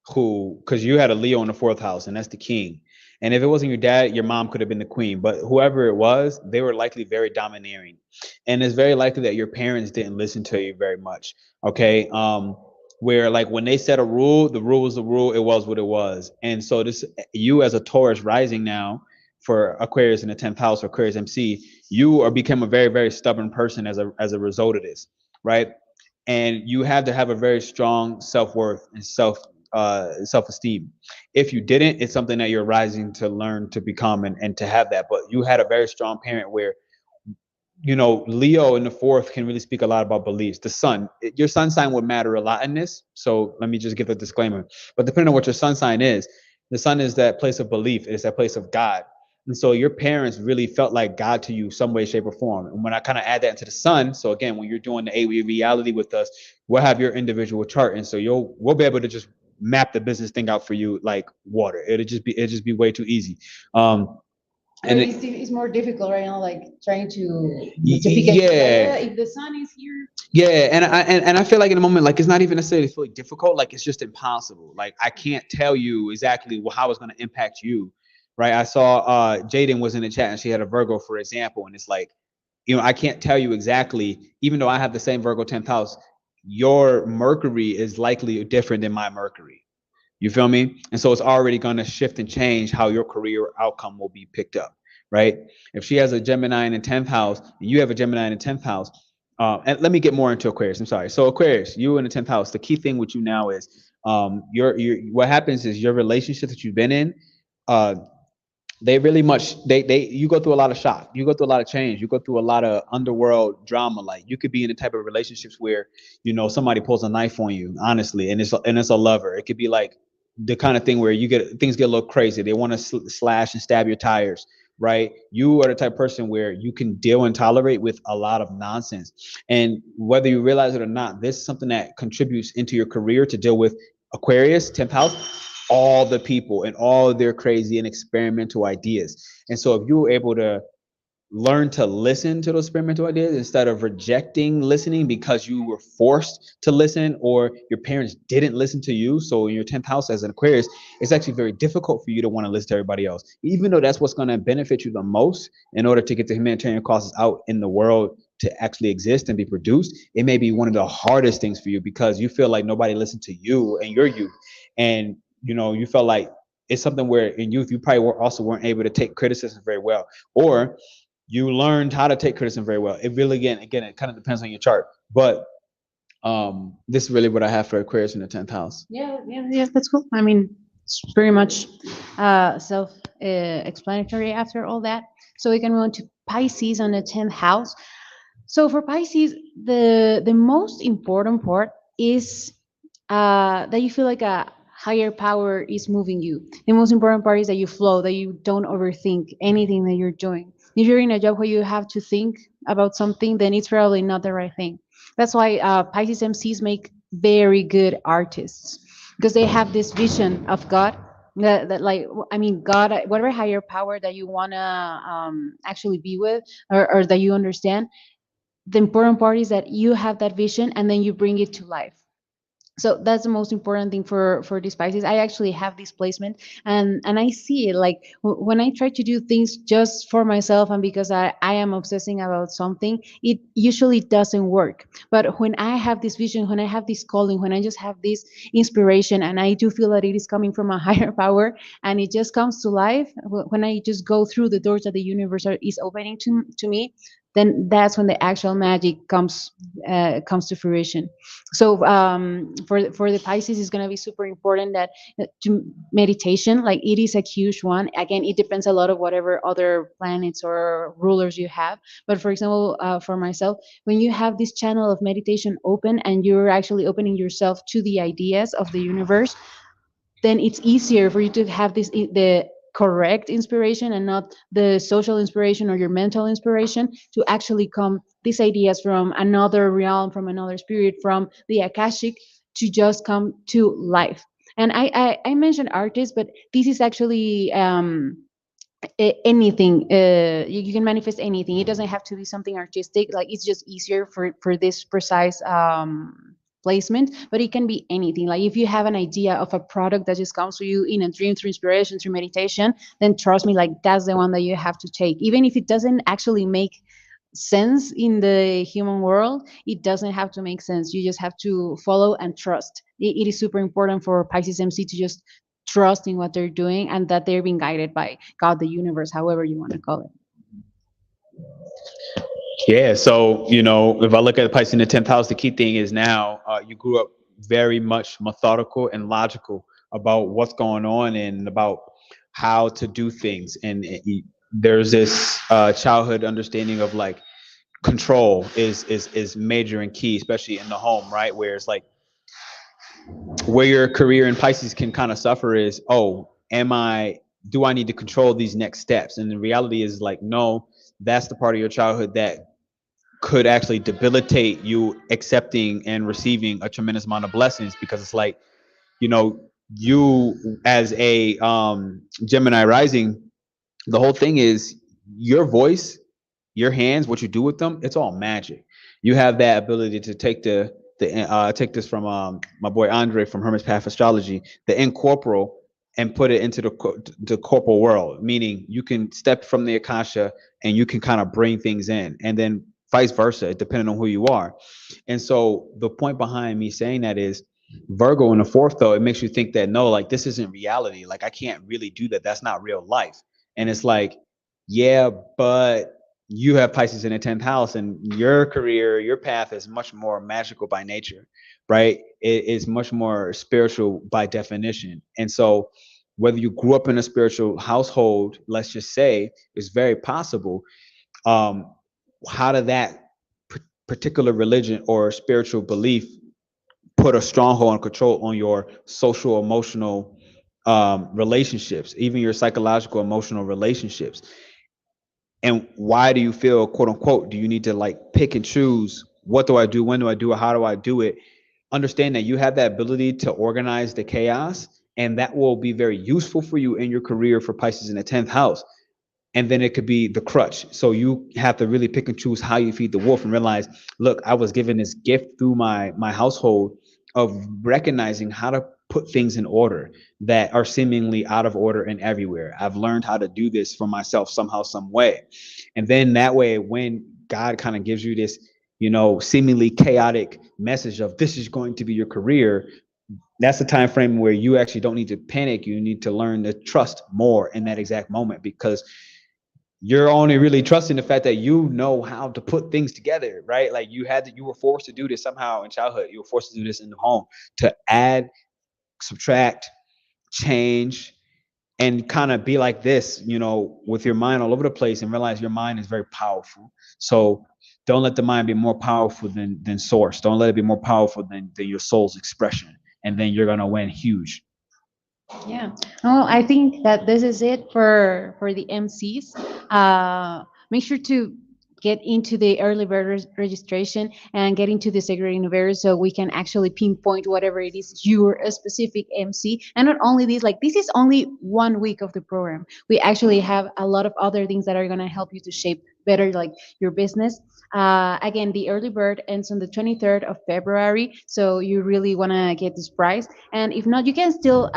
because you had a Leo in the 4th house, and that's the king. And if it wasn't your dad, your mom could have been the queen. But whoever it was, they were likely very domineering. And it's very likely that your parents didn't listen to you very much. Okay. Where like when they set a rule, the rule was the rule, it was what it was. And so you as a Taurus rising now, for Aquarius in the 10th house or Aquarius MC, you are become a very, very stubborn person as a result of this, right? And you have to have a very strong self-worth and self-esteem. If you didn't, it's something that you're rising to learn to become and to have that. But you had a very strong parent where, Leo in the 4th can really speak a lot about beliefs. The sun, your sun sign would matter a lot in this. So let me just give a disclaimer. But depending on what your sun sign is, the sun is that place of belief. It is that place of God. And so your parents really felt like God to you some way, shape, or form. And when I kind of add that into the sun, so again, when you're doing the 8-week reality with us, we'll have your individual chart. And so we'll be able to just map the business thing out for you like water. It'll just be way too easy. And it's more difficult right now, like trying to pick it. yeah, If the sun is here. yeah, and I feel like in a moment, like it's not even necessarily fully difficult, like it's just impossible. Like I can't tell you exactly how it's going to impact you, right? I saw Jaden was in the chat and she had a Virgo, for example, and it's like, I can't tell you exactly, even though I have the same Virgo 10th house, your Mercury is likely different than my Mercury. You feel me? And so it's already going to shift and change how your career outcome will be picked up, right? If she has a Gemini in the 10th house, and you have a Gemini in the 10th house, and let me get more into Aquarius. I'm sorry. So Aquarius, you in the 10th house, the key thing with you now is your what happens is your relationship that you've been in, uh, they really much they you go through a lot of shock, you go through a lot of change, you go through a lot of underworld drama. Like you could be in the type of relationships where somebody pulls a knife on you, honestly, and it's a lover. It could be like the kind of thing where things get a little crazy. They want to slash and stab your tires, right? You are the type of person where you can deal and tolerate with a lot of nonsense, and whether you realize it or not, this is something that contributes into your career to deal with. Aquarius 10th house, all the people and all their crazy and experimental ideas. And so if you were able to learn to listen to those experimental ideas instead of rejecting listening because you were forced to listen or your parents didn't listen to you. So in your 10th house as an Aquarius, it's actually very difficult for you to want to listen to everybody else, even though that's what's going to benefit you the most in order to get the humanitarian causes out in the world to actually exist and be produced. It may be one of the hardest things for you because you feel like nobody listened to you and your youth. And you felt like it's something where in youth you probably also weren't able to take criticism very well, or you learned how to take criticism very well. It really, again, it kind of depends on your chart. But this is really what I have for Aquarius in the 10th house. Yeah, that's cool. I mean, it's pretty much self-explanatory after all that. So we can move on to Pisces on the 10th house. So for Pisces, the most important part is that you feel like a higher power is moving you. The most important part is that you flow, that you don't overthink anything that you're doing. If you're in a job where you have to think about something, then it's probably not the right thing. That's why Pisces MCs make very good artists, because they have this vision of God. That like, I mean, God, whatever higher power that you wanna actually be with, or that you understand, the important part is that you have that vision and then you bring it to life. So that's the most important thing for these Pisces. I actually have this placement, and I see it like when I try to do things just for myself and because I am obsessing about something, it usually doesn't work. But when I have this vision, when I have this calling, when I just have this inspiration, and I do feel that it is coming from a higher power, and it just comes to life, when I just go through the doors that the universe is opening to me, then that's when the actual magic comes to fruition. So for the Pisces, it's going to be super important that to meditation, like it is a huge one. Again, it depends a lot of whatever other planets or rulers you have. But for example, for myself, when you have this channel of meditation open and you're actually opening yourself to the ideas of the universe, then it's easier for you to have the correct inspiration and not the social inspiration or your mental inspiration to actually come these ideas from another realm, from another spirit, from the Akashic, to just come to life. And I mentioned artists, but this is actually anything. You can manifest anything. It doesn't have to be something artistic. Like it's just easier for this precise placement, but it can be anything. Like if you have an idea of a product that just comes to you in a dream through inspiration, through meditation, then trust me, like that's the one that you have to take. Even if it doesn't actually make sense in the human world, it doesn't have to make sense. You just have to follow and trust. It is super important for Pisces MC to just trust in what they're doing and that they're being guided by God, the universe, however you want to call it. Yeah. So, if I look at the Pisces in the 10th house, the key thing is now you grew up very much methodical and logical about what's going on and about how to do things. And there's this childhood understanding of like control is major and key, especially in the home, right? Where it's like where your career in Pisces can kind of suffer is, oh, do I need to control these next steps? And the reality is like, no, that's the part of your childhood that could actually debilitate you accepting and receiving a tremendous amount of blessings, because it's like, you as a Gemini rising, The whole thing is your voice, your hands, what you do with them, it's all magic. You have that ability to take take this from my boy Andre from Hermes Path Astrology, the incorporeal, and put it into the corporal world, meaning you can step from the Akasha and you can kind of bring things in, and then vice versa, depending on who you are. And so the point behind me saying that is Virgo in the fourth, though, it makes you think that no, like this isn't reality. Like I can't really do that. That's not real life. And it's like, yeah, but you have Pisces in the 10th house, and your career, your path is much more magical by nature, right? It is much more spiritual by definition. And so, whether you grew up in a spiritual household, let's just say, it's very possible. Um, how did that particular religion or spiritual belief put a stronghold and control on your social, emotional relationships, even your psychological, emotional relationships? And why do you feel, quote unquote, do you need to like pick and choose? What do I do? When do I do it? How do I do it? Understand that you have that ability to organize the chaos, and that will be very useful for you in your career for Pisces in the 10th house. And then it could be the crutch. So you have to really pick and choose how you feed the wolf and realize, look, I was given this gift through my household of recognizing how to put things in order that are seemingly out of order and everywhere. I've learned how to do this for myself somehow, some way. And then that way, when God kind of gives you this, seemingly chaotic message of this is going to be your career, that's the time frame where you actually don't need to panic. You need to learn to trust more in that exact moment, because you're only really trusting the fact that you know how to put things together, right? Like you were forced to do this somehow in childhood. You were forced to do this in the home, to add, subtract, change, and kind of be like this, with your mind all over the place, and realize your mind is very powerful. So don't let the mind be more powerful than source. Don't let it be more powerful than your soul's expression. And then you're going to win huge. Yeah. Well, I think that this is it for the MCs. Make sure to get into the early bird registration and get into the Sacred Innovator, so we can actually pinpoint whatever it is your a specific MC. And not only this, like this is only 1 week of the program. We actually have a lot of other things that are going to help you to shape better like your business. Again, the early bird ends on the 23rd of February, so you really want to get this prize. And if not, you can still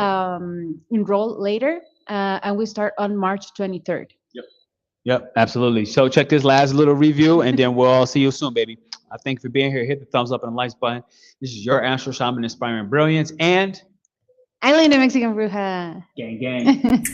enroll later, and we start on March 23rd. Yep, absolutely. So check this last little review, and then we'll all see you soon, baby. I thank you for being here. Hit the thumbs up and the likes button. This is your Astro Shaman Inspiring Brilliance, and Aileen, the Mexican Bruja. gang, gang.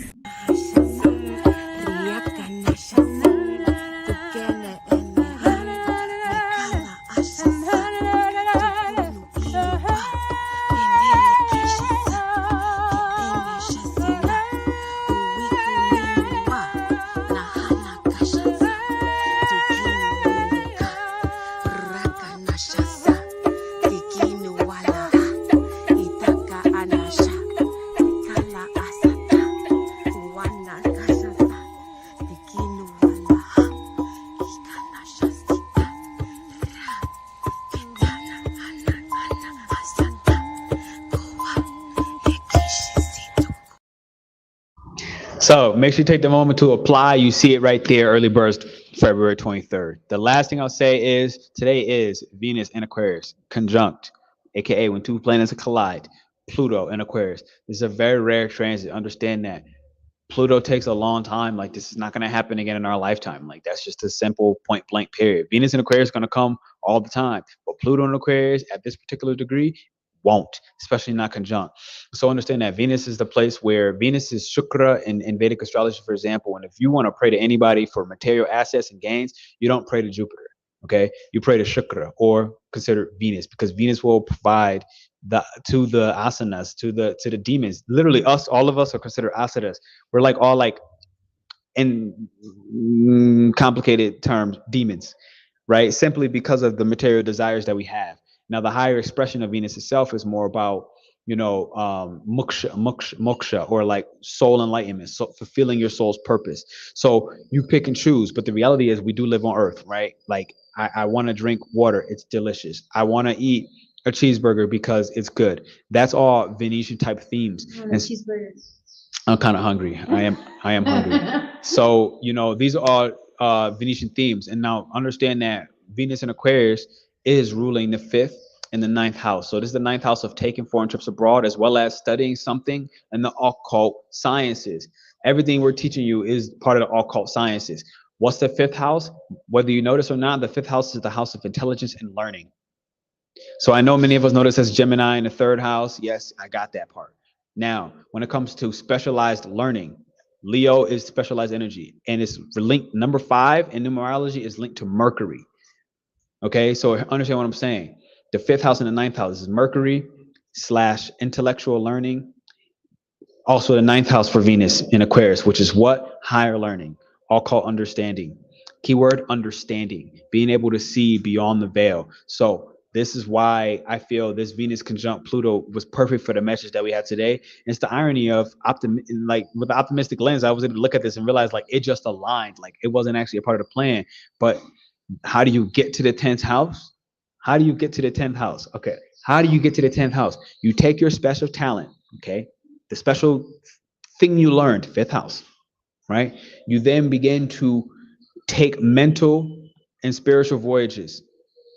So make sure you take the moment to apply. You see it right there, early birds, February 23rd. The last thing I'll say is today is Venus in Aquarius, conjunct, aka when two planets collide, Pluto in Aquarius. This is a very rare transit. Understand that. Pluto takes a long time. Like this is not going to happen again in our lifetime. Like that's just a simple point blank period. Venus in Aquarius is going to come all the time, but Pluto in Aquarius at this particular degree won't, especially not conjunct. So understand that Venus is the place where Venus is Shukra in Vedic astrology, for example. And if you want to pray to anybody for material assets and gains, you don't pray to Jupiter. Okay, you pray to Shukra or consider Venus, because Venus will provide to the asanas, to the demons. Literally, all of us are considered asanas. We're like all like in complicated terms, demons, right? Simply because of the material desires that we have. Now, the higher expression of Venus itself is more about, moksha, or like soul enlightenment, so fulfilling your soul's purpose. So you pick and choose, but the reality is we do live on Earth, right? Like I want to drink water, it's delicious. I want to eat a cheeseburger because it's good. That's all Venetian type themes. And cheeseburgers. I'm kind of hungry. I am hungry. So, you know, these are Venetian themes. And now understand that Venus in Aquarius is ruling the fifth and the ninth house. So this is the ninth house of taking foreign trips abroad, as well as studying something in the occult sciences. Everything we're teaching you is part of the occult sciences. What's the fifth house? Whether you notice or not, the fifth house is the house of intelligence and learning. So I know many of us notice as Gemini in the third house. Yes, I got that part. Now, when it comes to specialized learning, Leo is specialized energy, and it's linked. Number 5 in numerology is linked to Mercury. Okay, so understand what I'm saying. The fifth house and the ninth house is Mercury / intellectual learning. Also, the ninth house for Venus in Aquarius, which is what? Higher learning, all called understanding. Keyword understanding, being able to see beyond the veil. So this is why I feel this Venus conjunct Pluto was perfect for the message that we had today. And it's the irony of like with the optimistic lens, I was able to look at this and realize like it just aligned. Like it wasn't actually a part of the plan. But how do you get to the 10th house? How do you get to the 10th house? Okay. How do you get to the 10th house? You take your special talent, okay? The special thing you learned, fifth house, right? You then begin to take mental and spiritual voyages,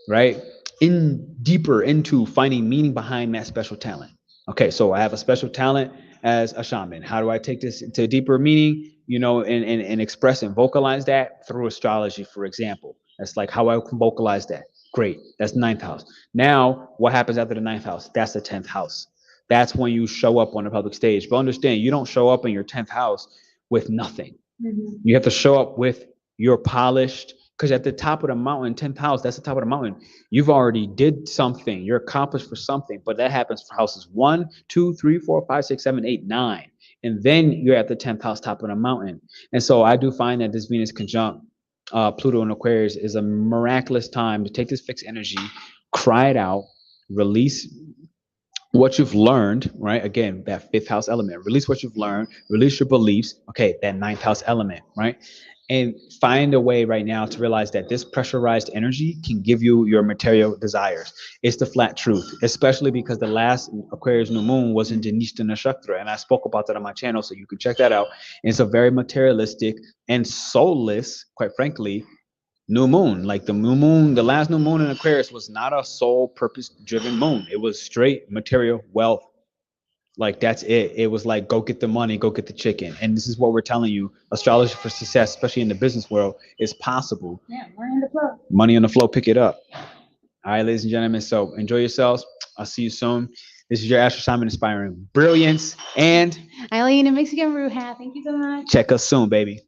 right? In deeper into finding meaning behind that special talent. Okay, so I have a special talent as a shaman. How do I take this into deeper meaning, you know, and express and vocalize that through astrology, for example? That's like how I can vocalize that. Great, that's ninth house. Now, what happens after the ninth house? That's the 10th house. That's when you show up on the public stage. But understand, you don't show up in your 10th house with nothing. You have to show up with your polished, because at the top of the mountain, 10th house, that's the top of the mountain. You've already did something. You're accomplished for something. But that happens for houses 1, 2, 3, 4, 5, 6, 7, 8, 9. And then you're at the 10th house, top of the mountain. And so I do find that this Venus conjunct Pluto and Aquarius is a miraculous time to take this fixed energy, cry it out, release what you've learned, right? Again, that fifth house element, release what you've learned, release your beliefs. Okay, that ninth house element, right? And find a way right now to realize that this pressurized energy can give you your material desires. It's the flat truth, especially because the last Aquarius new moon was in Janishta Nakshatra, and I spoke about that on my channel, so you can check that out. And it's a very materialistic and soulless, quite frankly, new moon. Like the new moon, the last new moon in Aquarius was not a soul purpose driven moon. It was straight material wealth. Like that's it. It was like, go get the money, go get the chicken. And this is what we're telling you. Astrology for success, especially in the business world, is possible. Yeah, money on the flow. Money on the flow, pick it up. All right, ladies and gentlemen. So enjoy yourselves. I'll see you soon. This is your Astro Simon inspiring brilliance. And Aileen, a Mexican Bruja. Thank you so much. check us soon, baby.